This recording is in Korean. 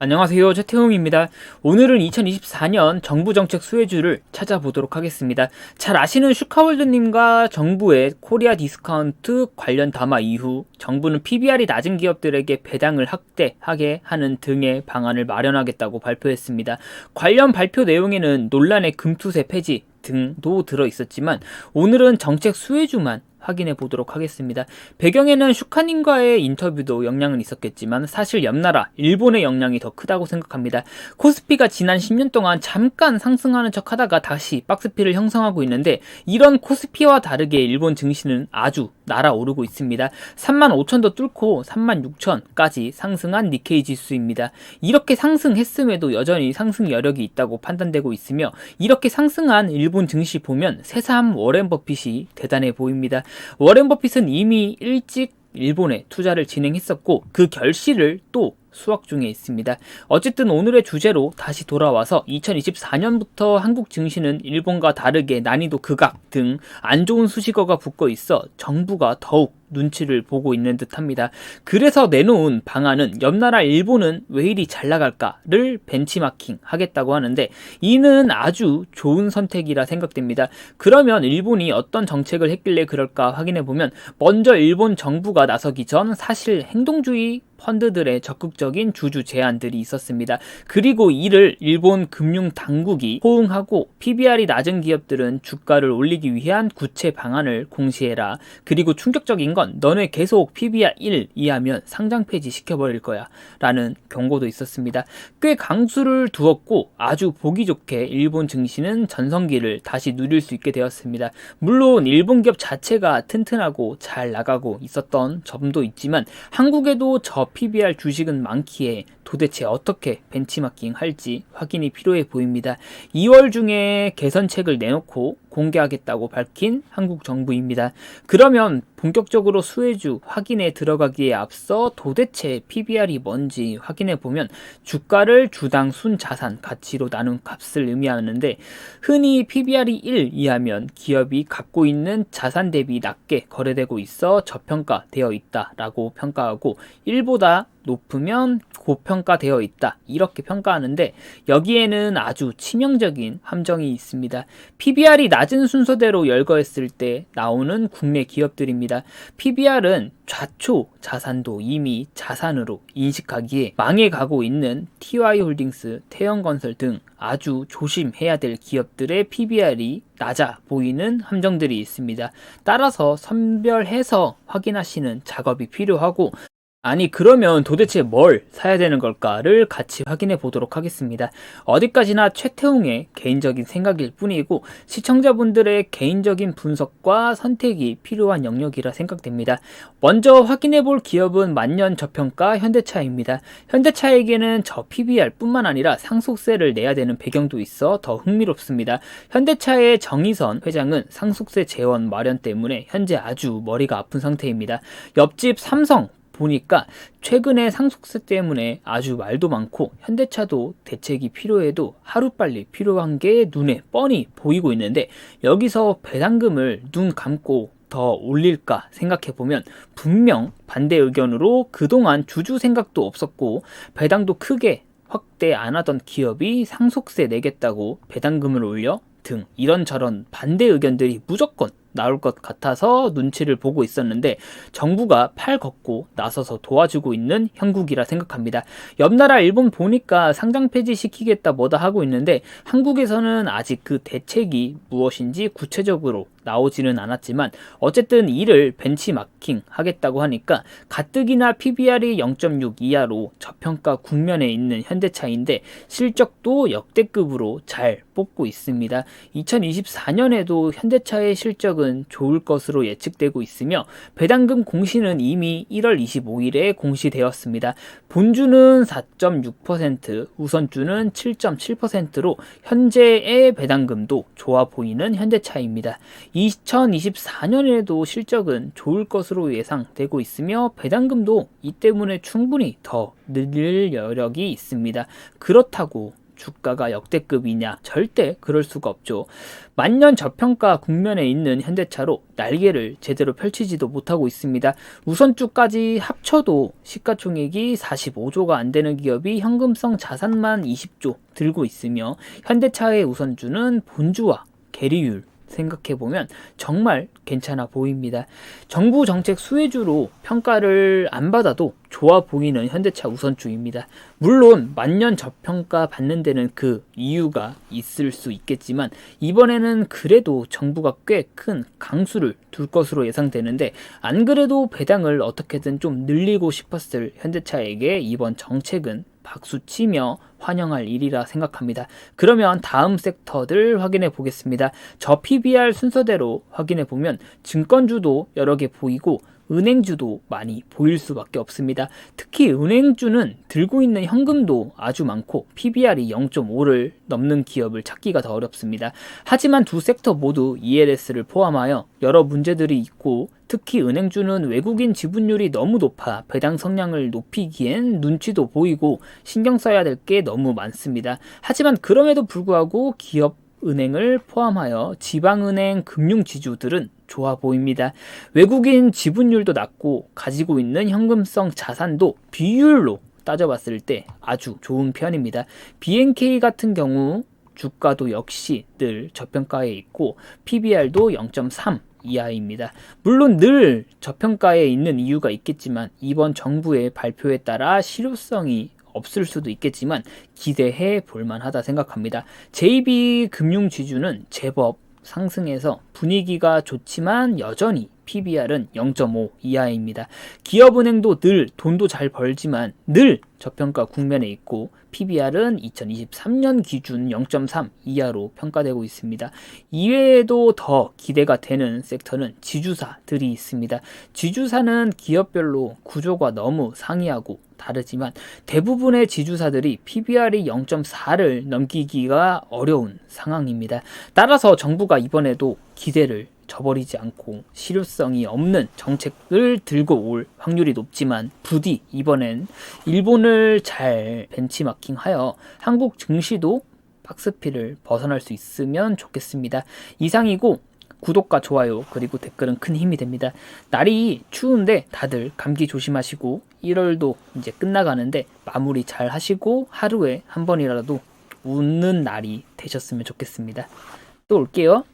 안녕하세요. 최태웅입니다. 오늘은 2024년 정부정책 수혜주를 찾아보도록 하겠습니다. 잘 아시는 슈카월드님과 정부의 코리아 디스카운트 관련 담화 이후 정부는 PBR이 낮은 기업들에게 배당을 확대하게 하는 등의 방안을 마련하겠다고 발표했습니다. 관련 발표 내용에는 논란의 금투세 폐지 등도 들어있었지만 오늘은 정책 수혜주만 확인해 보도록 하겠습니다. 배경에는 슈카님과의 인터뷰도 영향은 있었겠지만 사실 옆나라 일본의 영향이 더 크다고 생각합니다. 코스피가 지난 10년 동안 잠깐 상승하는 척 하다가 다시 박스피를 형성하고 있는데 이런 코스피와 다르게 일본 증시는 아주 날아오르고 있습니다. 35,000도 뚫고 36,000까지 상승한 니케이 지수입니다. 이렇게 상승했음에도 여전히 상승 여력이 있다고 판단되고 있으며 이렇게 상승한 일본 증시 보면 새삼 워렌 버핏이 대단해 보입니다. 워렌 버핏은 이미 일찍 일본에 투자를 진행했었고 그 결실을 또 수확 중에 있습니다. 어쨌든 오늘의 주제로 다시 돌아와서 2024년부터 한국 증시는 일본과 다르게 난이도 극악 등 안 좋은 수식어가 붙고 있어 정부가 더욱 눈치를 보고 있는 듯합니다. 그래서 내놓은 방안은 옆나라 일본은 왜 이리 잘 나갈까를 벤치마킹 하겠다고 하는데 이는 아주 좋은 선택이라 생각됩니다. 그러면 일본이 어떤 정책을 했길래 그럴까 확인해보면 먼저 일본 정부가 나서기 전 사실 행동주의 펀드들의 적극적인 주주 제안들이 있었습니다. 그리고 이를 일본 금융 당국이 호응하고 PBR이 낮은 기업들은 주가를 올리기 위한 구체 방안을 공시해라. 그리고 충격적인 건 너네 계속 PBR 1 이하면 상장 폐지 시켜버릴 거야 라는 경고도 있었습니다. 꽤 강수를 두었고 아주 보기 좋게 일본 증시는 전성기를 다시 누릴 수 있게 되었습니다. 물론 일본 기업 자체가 튼튼하고 잘 나가고 있었던 점도 있지만 한국에도 저 PBR 주식은 많기에 도대체 어떻게 벤치마킹 할지 확인이 필요해 보입니다. 2월 중에 개선책을 내놓고 공개하겠다고 밝힌 한국 정부입니다. 그러면 본격적으로 수혜주 확인에 들어가기에 앞서 도대체 PBR이 뭔지 확인해 보면 주가를 주당 순자산 가치로 나눈 값을 의미하는데 흔히 PBR이 1 이하면 기업이 갖고 있는 자산 대비 낮게 거래되고 있어 저평가되어 있다라고 평가하고 1보다 높으면 고평가되어 있다 이렇게 평가하는데 여기에는 아주 치명적인 함정이 있습니다. PBR이 낮은 순서대로 열거했을 때 나오는 국내 기업들입니다. PBR은 좌초 자산도 이미 자산으로 인식하기에 망해가고 있는 TY홀딩스, 태영건설 등 아주 조심해야 될 기업들의 PBR이 낮아 보이는 함정들이 있습니다. 따라서 선별해서 확인하시는 작업이 필요하고 아니 그러면 도대체 뭘 사야 되는 걸까를 같이 확인해 보도록 하겠습니다. 어디까지나 최태웅의 개인적인 생각일 뿐이고 시청자분들의 개인적인 분석과 선택이 필요한 영역이라 생각됩니다. 먼저 확인해 볼 기업은 만년 저평가 현대차입니다. 현대차에게는 저 PBR 뿐만 아니라 상속세를 내야 되는 배경도 있어 더 흥미롭습니다. 현대차의 정의선 회장은 상속세 재원 마련 때문에 현재 아주 머리가 아픈 상태입니다. 옆집 삼성 보니까 최근에 상속세 때문에 아주 말도 많고 현대차도 대책이 필요해도 하루빨리 필요한 게 눈에 뻔히 보이고 있는데 여기서 배당금을 눈 감고 더 올릴까 생각해보면 분명 반대 의견으로 그동안 주주 생각도 없었고 배당도 크게 확대 안 하던 기업이 상속세 내겠다고 배당금을 올려 등 이런저런 반대 의견들이 무조건 나올 것 같아서 눈치를 보고 있었는데 정부가 팔 걷고 나서서 도와주고 있는 형국이라 생각합니다. 옆나라 일본 보니까 상장 폐지 시키겠다 뭐다 하고 있는데 한국에서는 아직 그 대책이 무엇인지 구체적으로 나오지는 않았지만 어쨌든 이를 벤치마킹 하겠다고 하니까 가뜩이나 PBR이 0.6 이하로 저평가 국면에 있는 현대차인데 실적도 역대급으로 잘 뽑고 있습니다. 2024년에도 현대차의 실적은 좋을 것으로 예측되고 있으며 배당금 공시는 이미 1월 25일에 공시되었습니다. 본주는 4.6%, 우선주는 7.7%로 현재의 배당금도 좋아 보이는 현대차입니다. 2024년에도 실적은 좋을 것으로 예상되고 있으며 배당금도 이 때문에 충분히 더 늘 여력이 있습니다. 그렇다고 주가가 역대급이냐? 절대 그럴 수가 없죠. 만년 저평가 국면에 있는 현대차로 날개를 제대로 펼치지도 못하고 있습니다. 우선주까지 합쳐도 시가총액이 45조가 안 되는 기업이 현금성 자산만 20조 들고 있으며 현대차의 우선주는 본주와 계리율 생각해보면 정말 괜찮아 보입니다. 정부 정책 수혜주로 평가를 안 받아도 좋아 보이는 현대차 우선주입니다. 물론 만년 저평가 받는 데는 그 이유가 있을 수 있겠지만 이번에는 그래도 정부가 꽤 큰 강수를 둘 것으로 예상되는데 안 그래도 배당을 어떻게든 좀 늘리고 싶었을 현대차에게 이번 정책은 박수치며 환영할 일이라 생각합니다. 그러면 다음 섹터들 확인해 보겠습니다. 저 PBR 순서대로 확인해 보면 증권주도 여러 개 보이고 은행주도 많이 보일 수밖에 없습니다. 특히 은행주는 들고 있는 현금도 아주 많고 PBR이 0.5를 넘는 기업을 찾기가 더 어렵습니다. 하지만 두 섹터 모두 ELS를 포함하여 여러 문제들이 있고 특히 은행주는 외국인 지분율이 너무 높아 배당 성량을 높이기엔 눈치도 보이고 신경 써야 될 게 너무 많습니다. 하지만 그럼에도 불구하고 기업 은행을 포함하여 지방은행 금융지주들은 좋아 보입니다. 외국인 지분율도 낮고 가지고 있는 현금성 자산도 비율로 따져봤을 때 아주 좋은 편입니다. BNK 같은 경우 주가도 역시 늘 저평가에 있고 PBR도 0.3 이하입니다. 물론 늘 저평가에 있는 이유가 있겠지만 이번 정부의 발표에 따라 실효성이 없을 수도 있겠지만 기대해 볼만하다 생각합니다. JB금융지주는 제법 상승해서 분위기가 좋지만 여전히 PBR은 0.5 이하입니다. 기업은행도 늘 돈도 잘 벌지만 늘 저평가 국면에 있고 PBR은 2023년 기준 0.3 이하로 평가되고 있습니다. 이외에도 더 기대가 되는 섹터는 지주사들이 있습니다. 지주사는 기업별로 구조가 너무 상이하고 다르지만 대부분의 지주사들이 PBR이 0.4를 넘기기가 어려운 상황입니다. 따라서 정부가 이번에도 기대를 저버리지 않고 실효성이 없는 정책을 들고 올 확률이 높지만 부디 이번엔 일본을 잘 벤치마킹하여 한국 증시도 박스피를 벗어날 수 있으면 좋겠습니다. 이상이고 구독과 좋아요 그리고 댓글은 큰 힘이 됩니다. 날이 추운데 다들 감기 조심하시고 1월도 이제 끝나가는데 마무리 잘 하시고 하루에 한 번이라도 웃는 날이 되셨으면 좋겠습니다. 또 올게요.